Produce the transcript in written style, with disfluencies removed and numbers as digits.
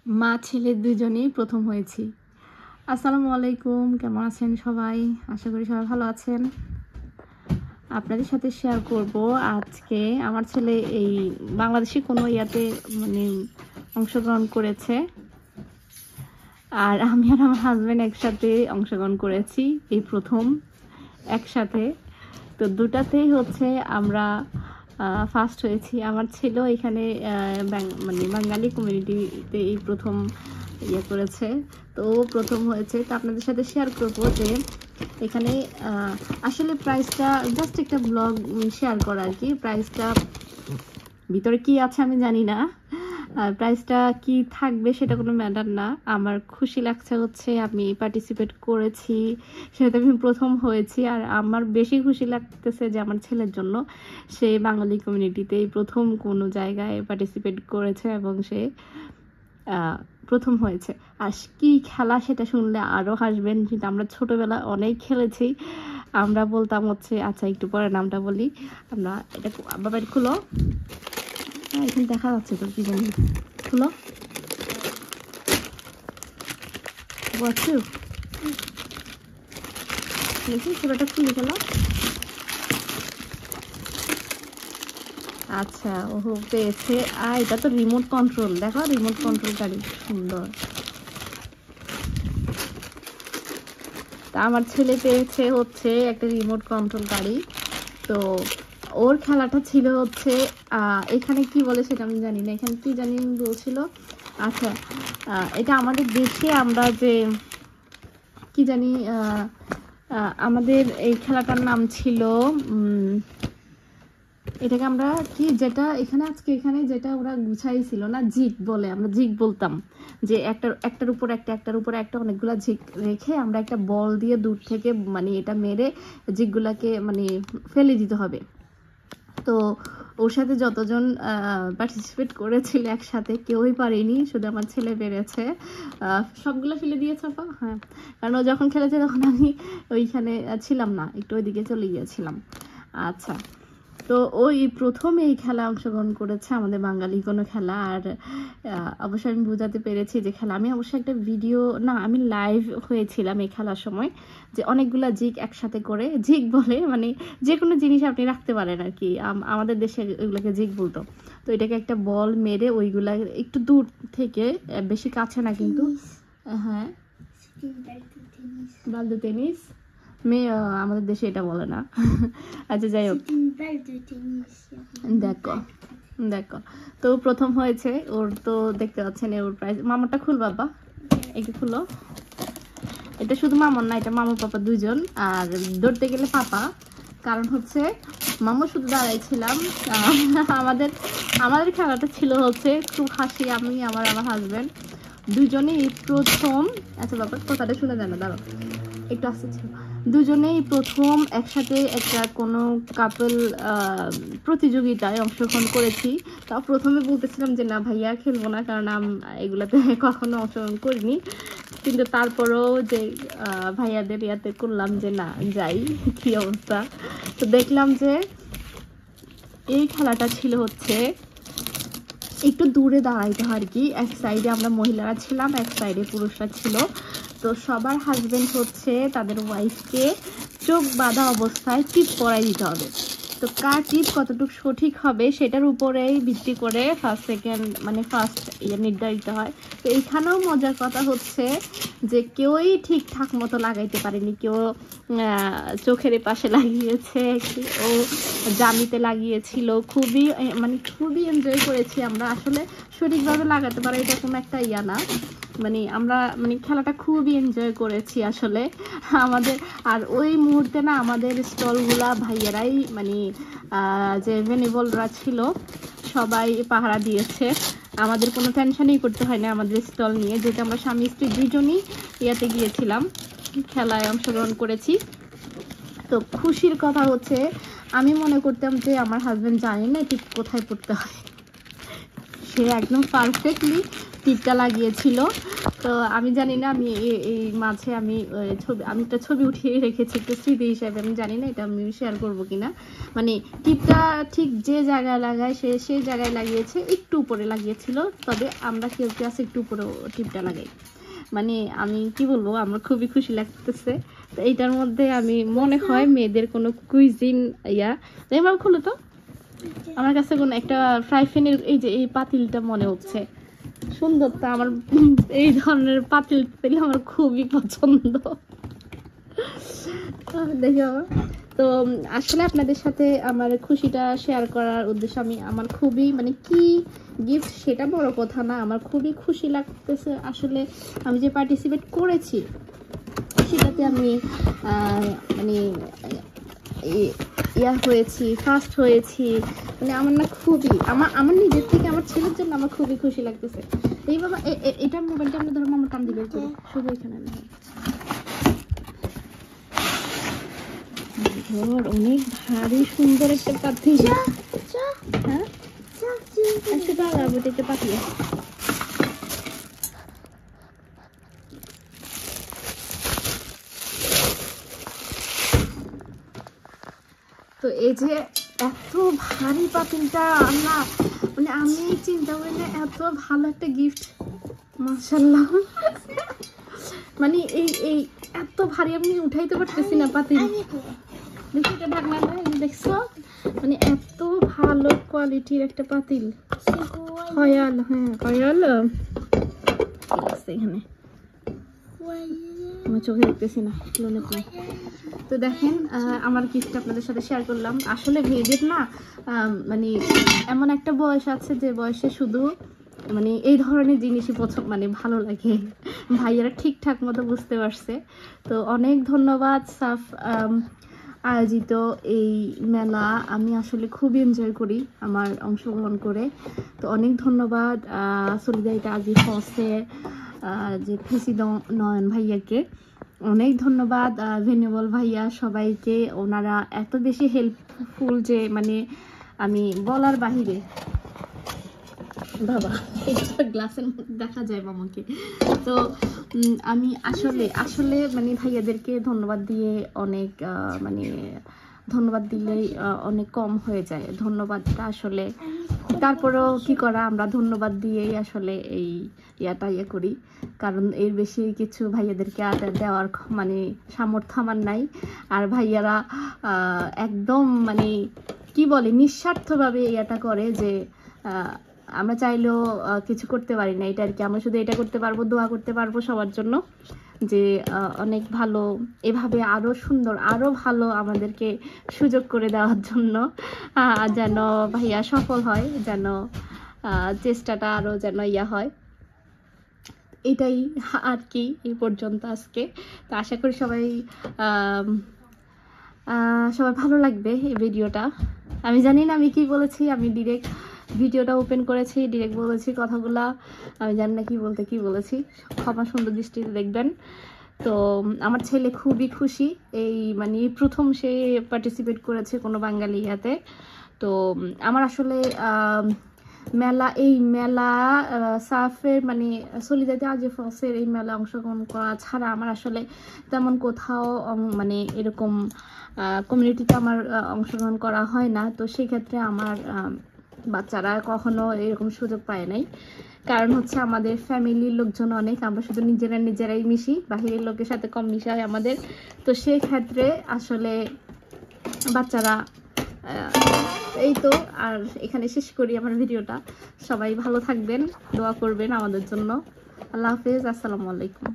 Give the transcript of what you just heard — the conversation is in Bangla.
মা ছেলে দুজনেই প্রথম হয়েছি। আসসালামু আলাইকুম, কেমন আছেন সবাই? আশা করি সবাই ভালো আছেন। আপনাদের সাথে শেয়ার করব আজকে আমার ছেলে এই বাংলাদেশি কোনো ইয়াতে মানে অংশগ্রহণ করেছে, আর আমি আর আমার হাজব্যান্ড একসাথে অংশগ্রহণ করেছি এই প্রথম একসাথে। তো দুটাতেই হচ্ছে আমরা ফার্স্ট হয়েছি। আমার ছেলেও এখানে মানে বাঙালি কমিউনিটিতে এই প্রথম ইয়ে করেছে, তো ও প্রথম হয়েছে। তো আপনাদের সাথে শেয়ার করবো যে এখানে আসলে প্রাইসটা জাস্ট একটা ব্লগ শেয়ার করা আর কি। প্রাইসটা ভিতরে কি আছে আমি জানি না, প্রাইসটা কি থাকবে সেটা কোনো ম্যাটার না। আমার খুশি লাগছে হচ্ছে আমি পার্টিসিপেট করেছি, সেটাতে আমি প্রথম হয়েছি। আর আমার বেশি খুশি লাগতেছে যে আমার ছেলের জন্য সে বাঙালি কমিউনিটিতেই প্রথম কোনো জায়গায় পার্টিসিপেট করেছে এবং সে প্রথম হয়েছে। আর কি খেলা সেটা শুনলে আরও হাসবেন। কিন্তু আমরা ছোটোবেলা অনেক খেলেছি। আমরা বলতাম হচ্ছে, আচ্ছা একটু পরে নামটা বলি, আমরা এটা বাবা এটা খুলো, এখানে দেখা যাচ্ছে তো কি জানি, খুলো বসু দেখি পুরোটা খুলে গেল। আচ্ছা ও পেয়েছে। আর এটা তো রিমোট কন্ট্রোল, দেখো রিমোট কন্ট্রোল গাড়ি, সুন্দর। তা আমার ছেলে পেয়েছে হচ্ছে একটা রিমোট কন্ট্রোল গাড়ি। তো ওর খেলাটা ছিল হচ্ছে এখানে কি বলে সেটা আমি জানি না, এখানে কি জানি বলছিল। আচ্ছা এটা আমাদের দেশে আমরা যে কি জানি আমাদের এই খেলাটার নাম ছিল এটাকে আমরা কি, যেটা এখানে আজকে এখানে যেটা ওরা গুছাইছিল না, জিগ বলে, আমরা জিগ বলতাম। যে একটার উপর একটা অনেকগুলা জিগ রেখে আমরা একটা বল দিয়ে দূর থেকে মানে এটা মেরে জিগগুলাকে মানে ফেলে দিতে হবে। তো ওর সাথে যতজন পার্টিসিপেট করেছিল একসাথে কেউই পারেনি, শুধু আমার ছেলে পেরেছে। সবগুলো ফেলে দিয়েছে আপা, হ্যাঁ, কারণ ও যখন খেলেছে তখন আমি ওইখানে ছিলাম না, একটু ওইদিকে চলে গিয়েছিলাম। আচ্ছা, তো ওই প্রথম এই খেলা অংশগ্রহণ করেছে, আমাদের বাঙালি কোনো খেলা। আর অবশ্যই আমি বোঝাতে পেরেছি যে খেলা, আমি অবশ্যই একটা ভিডিও না, আমি লাইভ হয়েছিলাম এই খেলার সময়, যে অনেকগুলা জিগ একসাথে করে, জিগ বলে মানে যে কোনো জিনিস আপনি রাখতে পারেন আর কি, আমাদের দেশে ওইগুলোকে জিগ বলতো। তো এটাকে একটা বল মেরে ওইগুলা একটু দূর থেকে, বেশি কাছে না কিন্তু, হ্যাঁ বালদু টেনিস মেয়ে, আমাদের দেশে এটা বলে না। আচ্ছা যাই হোক, দেখো দেখো তো প্রথম হয়েছে ওর। তো দেখতে পাচ্ছেন ওর প্রাইস। মামাটা খুল বাবা, একটু খুলো। এটা শুধু মামুর না, এটা মামু পাপা দুজন। আর ধরতে গেলে পাপা, কারণ হচ্ছে মামু শুধু দাঁড়াইছিলাম। আমাদের আমাদের খেলাটা ছিল হচ্ছে খুব হাসি, আমি আমার হাজব্যান্ড দুজনেই প্রথম। আচ্ছা বাবা কথাটা শুনে যায় না, দাঁড়াও একটু আসতে ছিল। দুজনেই প্রথম একসাথে একটা কোনো কাপল প্রতিযোগিতায় অংশগ্রহণ করেছি। তা প্রথমে বলতেছিলাম যে না ভাইয়া খেলবো না, কারণ এগুলাতে কখনো অংশগ্রহণ করিনি। কিন্তু তারপরেও যে ভাইয়াদের ইয়াতে করলাম যে না যাই, কি অবস্থা। তো দেখলাম যে এই খেলাটা ছিল হচ্ছে একটু দূরে দাঁড়াইতে হয় আর কি। এক সাইডে আমরা মহিলারা ছিলাম, এক সাইডে পুরুষরা ছিল। তো সবার হাজবেন্ড হচ্ছে তাদের ওয়াইফকে চোখ বাঁধা অবস্থায় টিপ পরাই দিতে হবে। তো কার টিপ কতটুকু সঠিক হবে সেটার উপরেই ভিত্তি করে ফার্স্ট সেকেন্ড মানে ফার্স্ট ইয়ে নির্ধারিত হয়। তো এইখানেও মজার কথা হচ্ছে যে কেউই ঠিকঠাক মতো লাগাইতে পারেনি। কেউ চোখের পাশে লাগিয়েছে, ও জামিতে লাগিয়েছিল। খুবই এনজয় করেছি আমরা। আসলে সঠিকভাবে লাগাতে পারে এটা কোনো একটা ইয়া না, মানে আমরা খেলাটা খুবই এনজয় করেছি আসলে আমাদের। আর ওই মুহূর্তে না আমাদের স্টলগুলা ভাইয়েরাই যে ভেনিবলরা ছিল সবাই পাহারা দিয়েছে। আমাদের কোনো টেনশনই করতে হয় না আমাদের স্টল নিয়ে, যেটা আমরা স্বামী স্ত্রী দুজনই ইয়াতে গিয়েছিলাম, খেলায় অংশগ্রহণ করেছি। তো খুশির কথা হচ্ছে আমি মনে করতাম যে আমার হাজব্যান্ড জানে না ঠিক কোথায় পড়তে হয়, সে একদম পারফেক্টলি টিপটা লাগিয়েছিল। তো আমি জানি না, আমি এই মাঝে আমি একটা ছবি উঠিয়ে রেখেছি একটু স্মৃতি হিসাবে। আমি জানি না এটা আমি শেয়ার করবো কিনা। মানে টিপটা ঠিক যে জায়গায় লাগায় সেই জায়গায় লাগিয়েছে, একটু উপরে লাগিয়েছিল। তবে আমরা কেউ কেউ আছে একটু উপরে টিপটা লাগাই। মানে আমি কি বলবো, আমার খুবই খুশি লাগতেছে। তো এইটার মধ্যে আমি মনে হয় মেয়েদের কোনো কুইজিন এবার খুলো তো। আমার কাছে কোনো একটা ফ্রাই প্যানের এই যে এই পাতিলটা মনে হচ্ছে সুন্দর। তো আমার এই ধরনের পাতিল পেলে আমার খুবই পছন্দ। দেখি তো আসলে আপনাদের সাথে আমার খুশিটা শেয়ার করার উদ্দেশ্যে আমি আমার খুবই মানে কি গিফট সেটা বড় কথা না, আমার খুবই খুশি লাগতেছে। আসলে আমি যে পার্টিসিপেট করেছি সেটাতে আমি মানে হয়েছি, ফার্স্ট হয়েছি। মানে আমার না খুবই আমার নিজের থেকে আমার ছেলের জন্য আমার খুবই খুশি লাগতেছে। এই বাবা এটা মোবাইলটা আমরা ধরো আমার কান দিকে চলে শুধু এখানে অনেক ভারী সুন্দর একটা পাখি। হ্যাঁ একটা পাখি। তো এই যে এত ভারী পাতিলটা না, মানে আমি চিন্তা করি না এত ভালো একটা গিফট, মাশাআল্লাহ। মানে এই এত ভারী আমি উঠাইতে পারতেছি না পাতিল। দেখি এটা ঢাকনা না, দেখছো মানে এত ভালো কোয়ালিটির একটা পাতিল। কয়াল, হ্যাঁ কয়াল এখানে আমার চোখে দেখতেছি না। তো দেখেন আমার গিফট আপনাদের সাথে শেয়ার করলাম। আসলে মেয়েদের না মানে এমন একটা বয়স আছে যে বয়সে শুধু মানে এই ধরনের জিনিসই মানে ভালো লাগে। ভাইয়ারা ঠিকঠাক মতো বুঝতে পারছে। তো অনেক ধন্যবাদ সাফ আয়োজিত এই মেলা। আমি আসলে খুব এনজয় করি আমার অংশগ্রহণ করে। তো অনেক ধন্যবাদ সলিডারিটি আজি ফসের যে প্রেসিডেন্ট নয়ন ভাইয়াকে, অনেক ধন্যবাদ ভেনুবল ভাইয়া, সবাইকে। ওনারা এত বেশি হেল্পফুল যে মানে আমি বলার বাহিরে। বাবা গ্লাসের মধ্যে দেখা যায় মামাকে। তো আমি আসলে মানে ভাইয়াদেরকে ধন্যবাদ দিয়ে অনেক মানে ধন্যবাদ দিলেই অনেক কম হয়ে যায় ধন্যবাদটা আসলে। তারপরেও কি করা, আমরা ধন্যবাদ দিয়েই আসলে এই ইয়ে করি, কারণ এর বেশি কিছু ভাইয়াদেরকে দেওয়ার মানে সামর্থ্য আমার নাই। আর ভাইয়ারা একদম মানে কি বলে নিঃস্বার্থভাবে এটা করে যে আমরা চাইলেও কিছু করতে পারি না। এটা আর কি, আমরা শুধু এটা করতে পারবো, দোয়া করতে পারবো সবার জন্য যে অনেক ভালো, এভাবে আরও সুন্দর আরও ভালো আমাদেরকে সুযোগ করে দেওয়ার জন্য, যেন ভাইয়া সফল হয়, যেন চেষ্টাটা আরও যেন হয়। এটাই আর কি, এই পর্যন্ত আজকে। তো আশা করি সবাই ভালো লাগবে এই ভিডিওটা। আমি জানি না আমি কি বলেছি, আমি ডিরেক্ট ভিডিওটা ওপেন করেছি, ডিরেক্ট বলেছি কথাগুলা, আমি জানি না কি বলেছি, ক্ষমা সুন্দর দৃষ্টিতে দেখবেন। তো আমার ছেলে খুবই খুশি, এই মানে প্রথম সে পার্টিসিপেট করেছে কোনো বাঙালি ইয়াতে। তো আমার আসলে এই মেলা সাফের মানে সলিডারিটি আজি ফসের এই মেলা অংশগ্রহণ করা ছাড়া আমার আসলে তেমন কোথাও মানে এরকম কমিউনিটিতে আমার অংশগ্রহণ করা হয় না। তো সেক্ষেত্রে আমার বাচ্চারা কখনো এরকম সুযোগ পায় নাই, কারণ হচ্ছে আমাদের ফ্যামিলির লোকজন অনেক, আমরা শুধু নিজেরাই মিশি, বাহিরের লোকের সাথে কম মিশা হয় আমাদের। তো সেই ক্ষেত্রে আসলে বাচ্চারা এই তো। আর এখানে শেষ করি আমার ভিডিওটা। সবাই ভালো থাকবেন, দোয়া করবেন আমাদের জন্য। আল্লাহ হাফেজ, আসসালামু আলাইকুম।